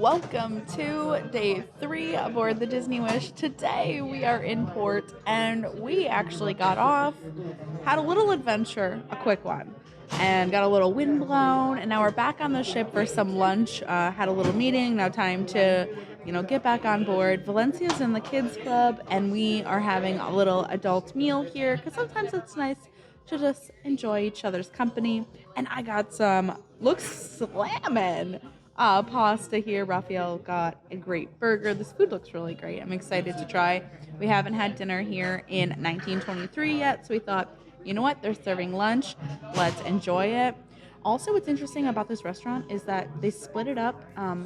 Welcome to day 3 aboard the Disney Wish. Today we are in port and we actually got off, had a little adventure, a quick one, and got a little wind blown, and now we're back on the ship for some lunch. Had a little meeting, now time to, get back on board. Valencia's in the kids club and we are having a little adult meal here because sometimes it's nice to just enjoy each other's company. And I got some, looks slamming pasta here. Raphael got a great burger. This food looks really great. I'm excited to try. We haven't had dinner here in 1923 yet, so we thought, you know what? They're serving lunch. Let's enjoy it. Also, what's interesting about this restaurant is that they split it up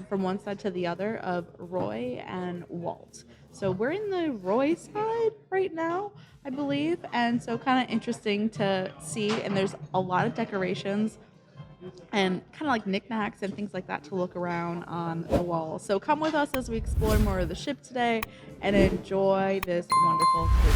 from one side to the other of Roy and Walt. So we're in the Roy side right now, I believe, and so kind of interesting to see. And there's a lot of decorations and kind of like knickknacks and things like that to look around on the wall. So come with us as we explore more of the ship today and enjoy this wonderful cruise.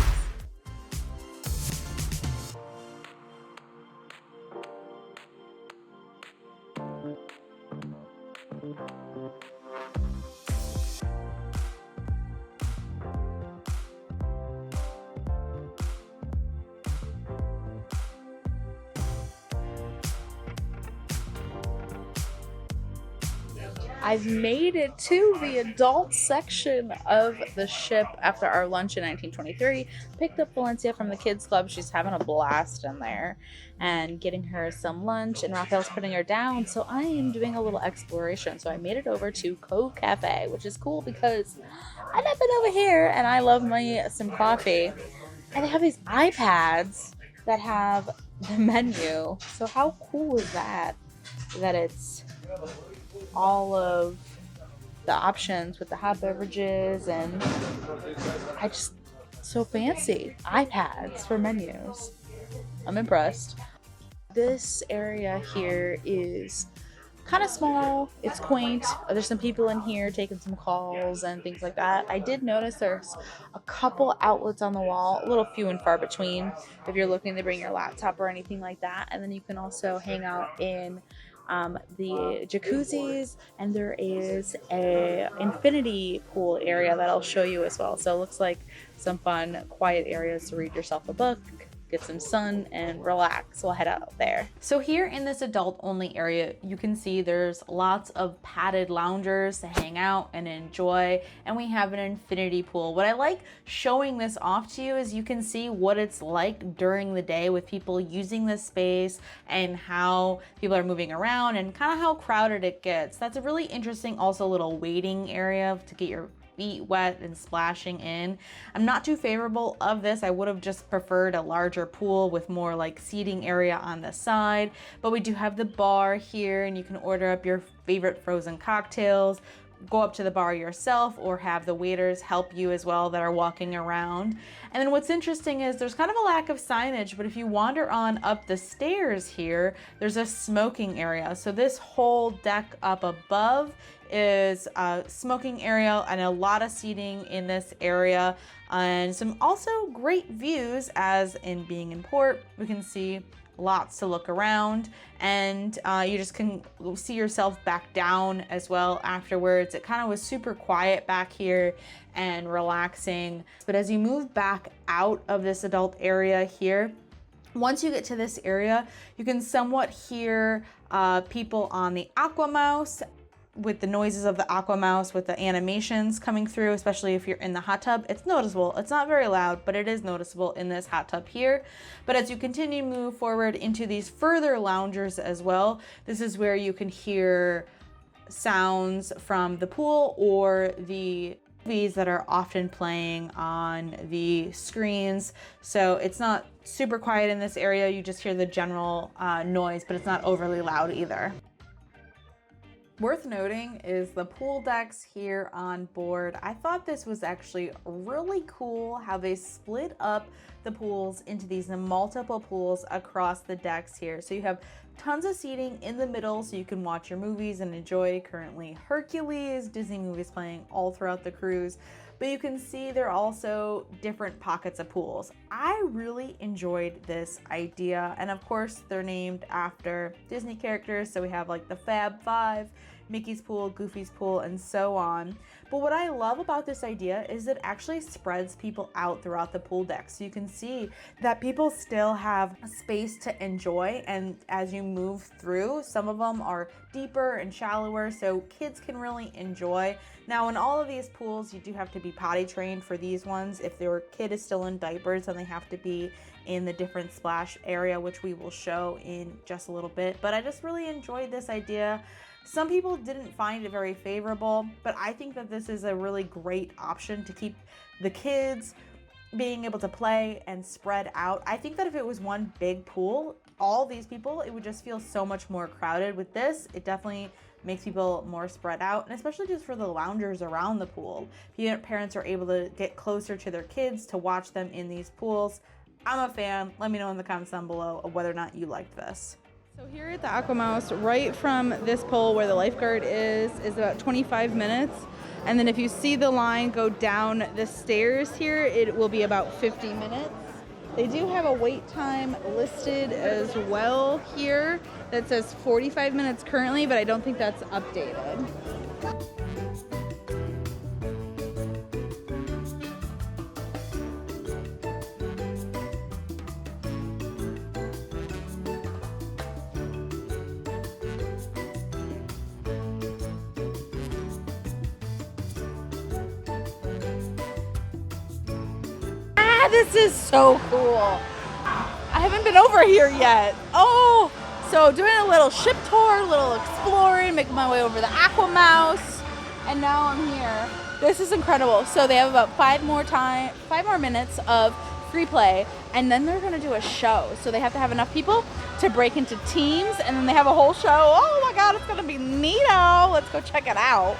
I've made it to the adult section of the ship after our lunch in 1923. Picked up Valencia from the kids club. She's having a blast in there and getting her some lunch, and Raphael's putting her down. So I am doing a little exploration. So I made it over to Cove Cafe, which is cool because I've been over here and I love me some coffee. And they have these iPads that have the menu. So how cool is that? That it's all of the options with the hot beverages, and so fancy iPads for menus. I'm impressed. This area here is kind of small. It's quaint. There's some people in here taking some calls and things like that. I did notice there's a couple outlets on the wall, a little few and far between if you're looking to bring your laptop or anything like that. And then you can also hang out in the jacuzzis, and there is a infinity pool area that I'll show you as well. So it looks like some fun quiet areas to read yourself a book, get some sun, and relax. We'll head out there. So here in this adult only area, you can see there's lots of padded loungers to hang out and enjoy, and we have an infinity pool. What I like showing this off to you is you can see what it's like during the day with people using this space and how people are moving around and kind of how crowded it gets. That's a really interesting also little waiting area to get your feet wet and splashing in. I'm not too favorable of this. I would have just preferred a larger pool with more like seating area on the side, but we do have the bar here and you can order up your favorite frozen cocktails, go up to the bar yourself, or have the waiters help you as well that are walking around. And then what's interesting is there's kind of a lack of signage, but if you wander on up the stairs here, there's a smoking area. So this whole deck up above is a smoking area and a lot of seating in this area, and some also great views. As in being in port, we can see lots to look around, and you just can see yourself back down as well afterwards. It kind of was super quiet back here and relaxing. But as you move back out of this adult area here, once you get to this area, you can somewhat hear people on the Aqua Mouse, with the noises of the Aqua Mouse, with the animations coming through, especially if you're in the hot tub. It's noticeable. It's not very loud, but it is noticeable in this hot tub here. But as you continue to move forward into these further loungers as well, this is where you can hear sounds from the pool or the movies that are often playing on the screens. So it's not super quiet in this area. You just hear the general noise, but it's not overly loud either. Worth noting is the pool decks here on board. I thought this was actually really cool how they split up the pools into these multiple pools across the decks here. So you have tons of seating in the middle so you can watch your movies and enjoy currently Hercules, Disney movies playing all throughout the cruise. But you can see there are also different pockets of pools. I really enjoyed this idea, and of course they're named after Disney characters. So we have like the Fab Five, Mickey's pool, Goofy's pool, and so on. But what I love about this idea is it actually spreads people out throughout the pool deck. So you can see that people still have space to enjoy, and as you move through, some of them are deeper and shallower, so kids can really enjoy. Now, in all of these pools, you do have to be potty trained for these ones. If your kid is still in diapers, then they have to be in the different splash area, which we will show in just a little bit. But I just really enjoyed this idea. Some people didn't find it very favorable, but I think that this is a really great option to keep the kids being able to play and spread out. I think that if it was one big pool, all these people, it would just feel so much more crowded. With this, it definitely makes people more spread out, and especially just for the loungers around the pool. Parents are able to get closer to their kids to watch them in these pools. I'm a fan. Let me know in the comments down below of whether or not you liked this. So here at the Aquamouse, right from this pole where the lifeguard is about 25 minutes. And then if you see the line go down the stairs here, it will be about 50 minutes. They do have a wait time listed as well here that says 45 minutes currently, but I don't think that's updated. This is so cool. I haven't been over here yet. Oh, so doing a little ship tour, a little exploring, making my way over the Aquamouse, and now I'm here. This is incredible. So they have about 5 more minutes of free play, and then they're gonna do a show. So they have to have enough people to break into teams, and then they have a whole show. Oh my God, it's gonna be neato. Let's go check it out.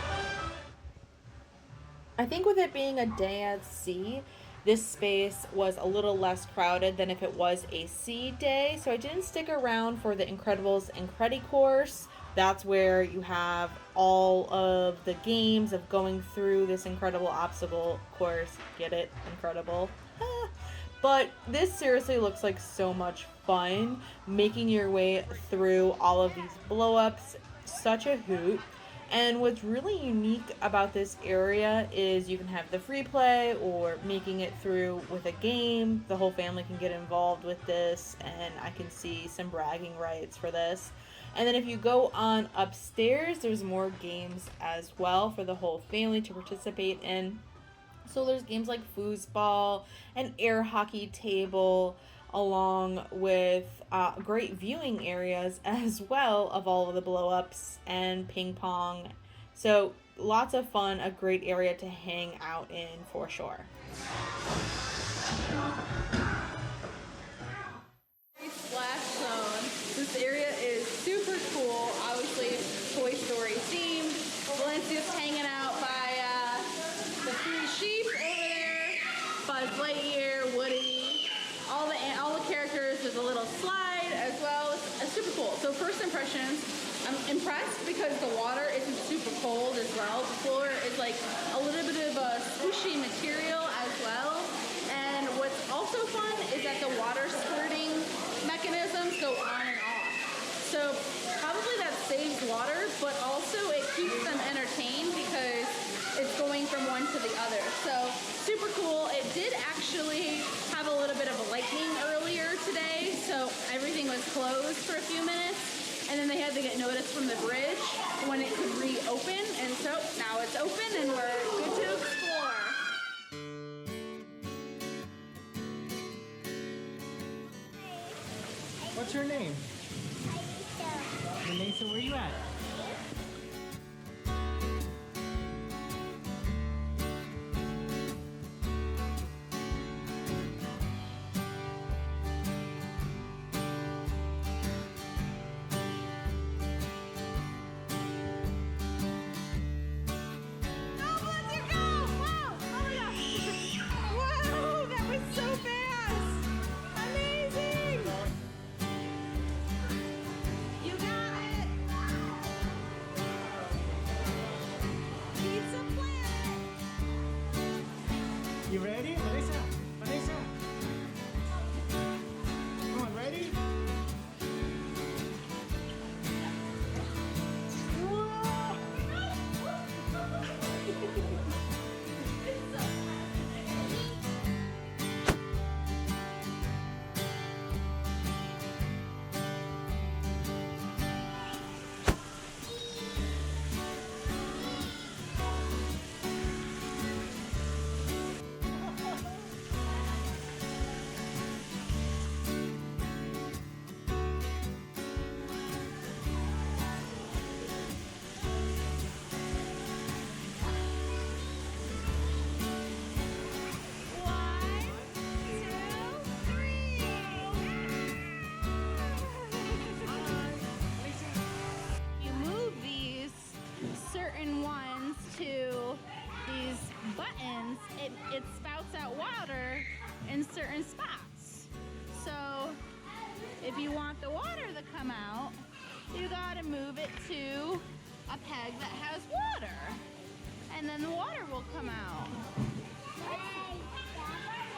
I think with it being a day at sea, this space was a little less crowded than if it was a sea day. So I didn't stick around for the Incredibles Incredi course. That's where you have all of the games of going through this incredible obstacle course. Get it? Incredible. But this seriously looks like so much fun. Making your way through all of these blow-ups, such a hoot. And what's really unique about this area is you can have the free play or making it through with a game. The whole family can get involved with this, and I can see some bragging rights for this. And then if you go on upstairs, there's more games as well for the whole family to participate in. So there's games like foosball, an air hockey table, along with great viewing areas as well of all of the blow-ups and ping pong. So lots of fun, a great area to hang out in for sure. Splash zone. This area is super cool, obviously Toy Story themed. Valencia's hanging out by the 3 sheep over there, Buzz Lightyear, Woody. All the characters. There's a little slide as well. It's super cool. So first impressions, I'm impressed because the water isn't super cold as well. The floor is like a little bit of a squishy material as well. And what's also fun is that the water squirting mechanisms go on and off. So probably that saves water, but also it keeps them entertained because it's going from one to the other. So super cool. It did actually have a little bit of a lightning earlier today, so everything was closed for a few minutes, and then they had to get notice from the bridge when it could reopen, and so now it's open and we're good to explore. What's your name? Elisa, where you at? mountains, it spouts out water in certain spots. So if you want the water to come out, you gotta move it to a peg that has water, and then the water will come out.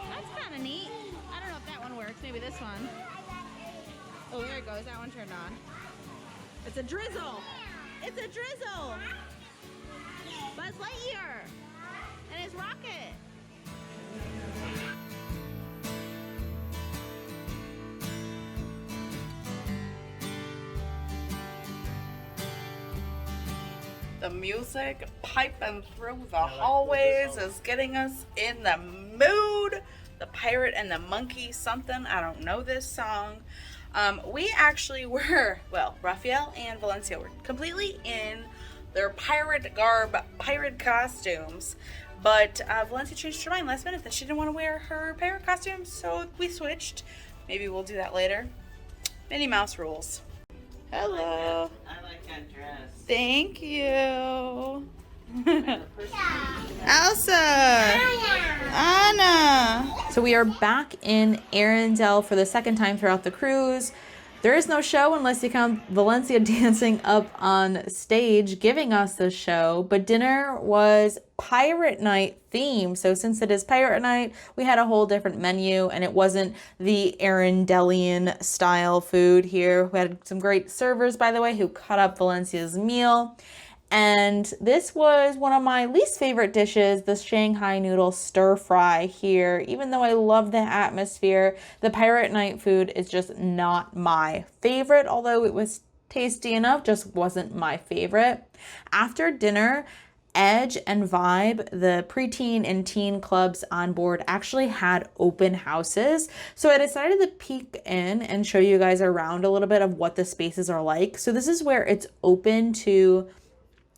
That's kind of neat. I don't know if that one works. Maybe this one. Oh, there it goes. That one turned on. It's a drizzle. It's a drizzle. Buzz Lightyear and his rocket. The music piping through the hallways is getting us in the mood. The Pirate and the Monkey something. I don't know this song. We actually were, well, Raphael and Valencia were completely in their pirate garb, pirate costumes. But Valencia changed her mind last minute that she didn't want to wear her pirate costume, so we switched. Maybe we'll do that later. Minnie Mouse rules. Hello. I like that dress. Thank you. Elsa. Anna. So we are back in Arendelle for the second time throughout the cruise. There is no show unless you count Valencia dancing up on stage, giving us the show. But dinner was pirate night themed. So since it is pirate night, we had a whole different menu, and it wasn't the Arendellian style food here. We had some great servers, by the way, who cut up Valencia's meal. And this was one of my least favorite dishes, the Shanghai noodle stir fry here. Even though I love the atmosphere, the pirate night food is just not my favorite, although it was tasty enough, just wasn't my favorite. After dinner, Edge and Vibe, the preteen and teen clubs on board, actually had open houses. So I decided to peek in and show you guys around a little bit of what the spaces are like. So this is where it's open to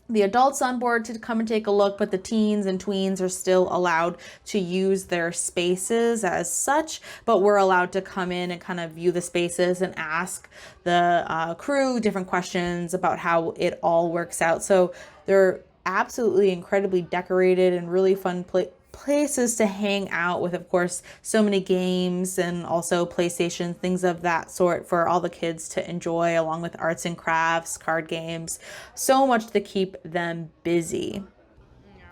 the adults on board to come and take a look, but the teens and tweens are still allowed to use their spaces as such, but we're allowed to come in and kind of view the spaces and ask the crew different questions about how it all works out. So they're absolutely incredibly decorated and really fun places to hang out with, of course, so many games and also PlayStation, things of that sort for all the kids to enjoy, along with arts and crafts, card games, so much to keep them busy.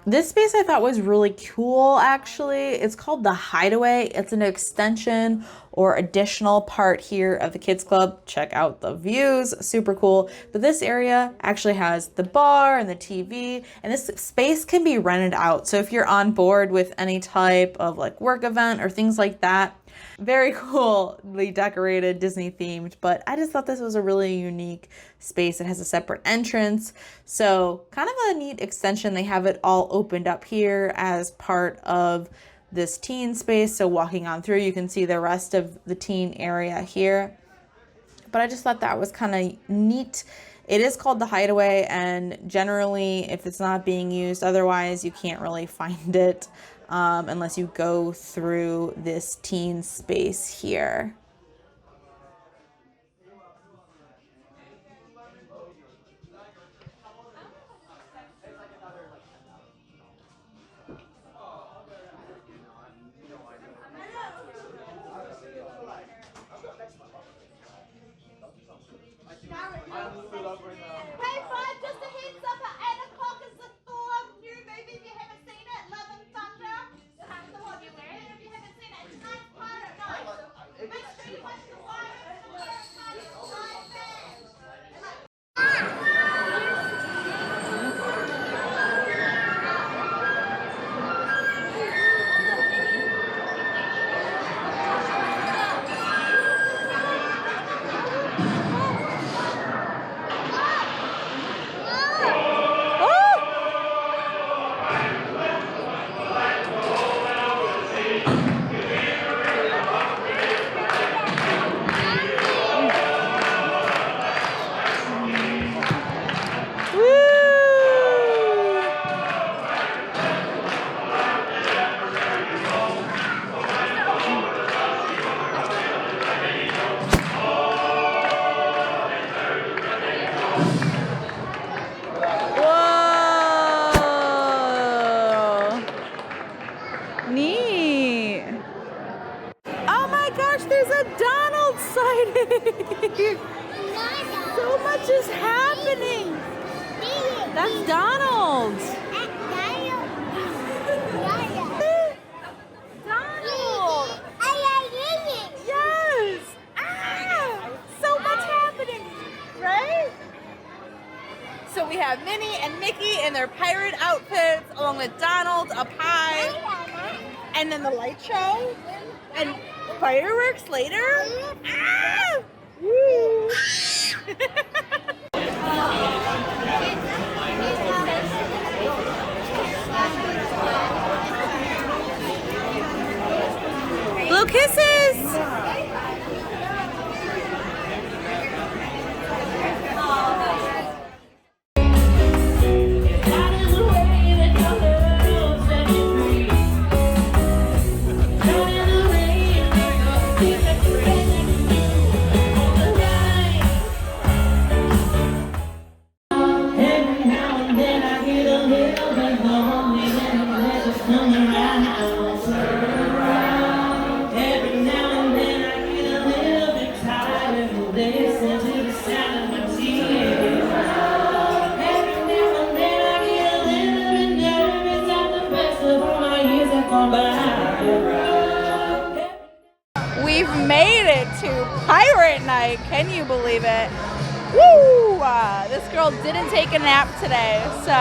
This space I thought was really cool, actually. It's called the Hideaway. It's an extension or additional part here of the kids club. Check out the views, super cool. But this area actually has the bar and the TV, and this space can be rented out. So if you're on board with any type of like work event or things like that, very coolly decorated, Disney themed, but I just thought this was a really unique space. It has a separate entrance, so kind of a neat extension. They have it all opened up here as part of this teen space, so walking on through you can see the rest of the teen area here. But I just thought that was kind of neat. It is called the Hideaway, and generally if it's not being used, otherwise you can't really find it unless you go through this teen space here. Hey, Bud, just a heads up, at 8 o'clock is the Thor new movie. If you haven't seen it, Love and Thunder. So what, you wearing it if you haven't seen it? Tonight's Pirate Night. Make sure So much is happening. That's Donald. Donald. Yes. Ah, so much happening, right? So we have Minnie and Mickey in their pirate outfits, along with Donald up high, and then the light show, and fireworks later. Ah! Woo! Blue kisses! We've made it to Pirate Night. Can you believe it? Woo! This girl didn't take a nap today, so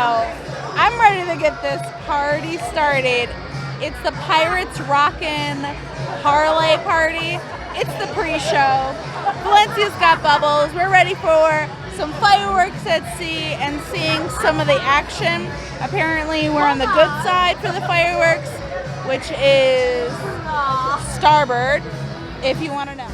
I'm ready to get this party started. It's the Pirates Rockin' Parlay Party. It's the pre-show. Valencia's got bubbles. We're ready for some fireworks at sea and seeing some of the action. Apparently, we're on the good side for the fireworks, which is starboard, if you want to know.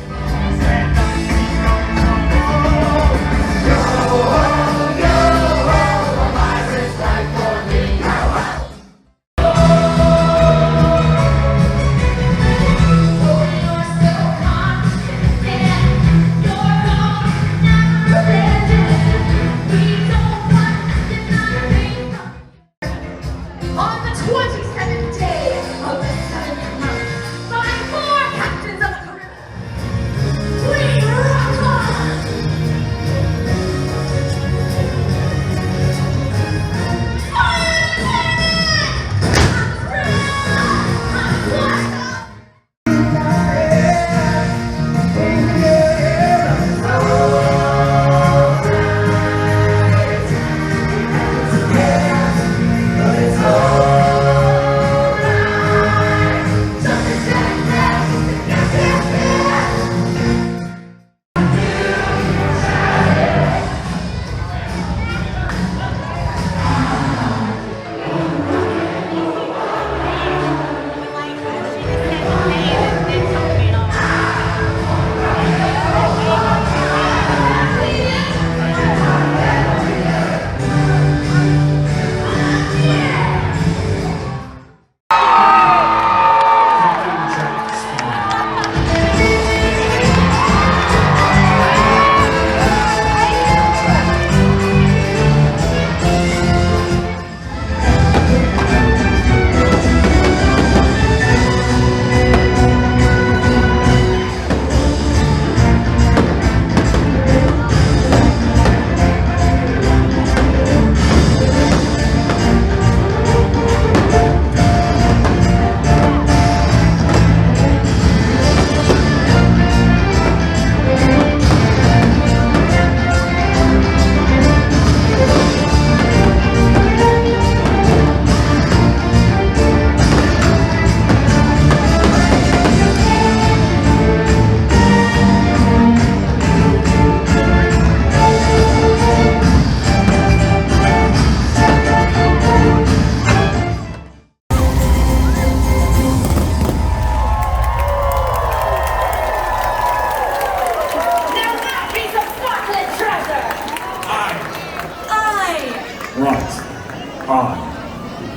On the 27th day of the 7th month, by 4 captains of the Caribbean, we rock on!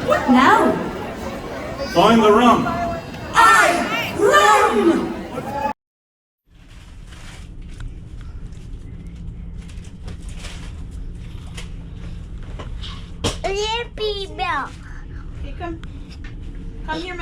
What now? Find the rum. I rum! Yippee milk. Come here,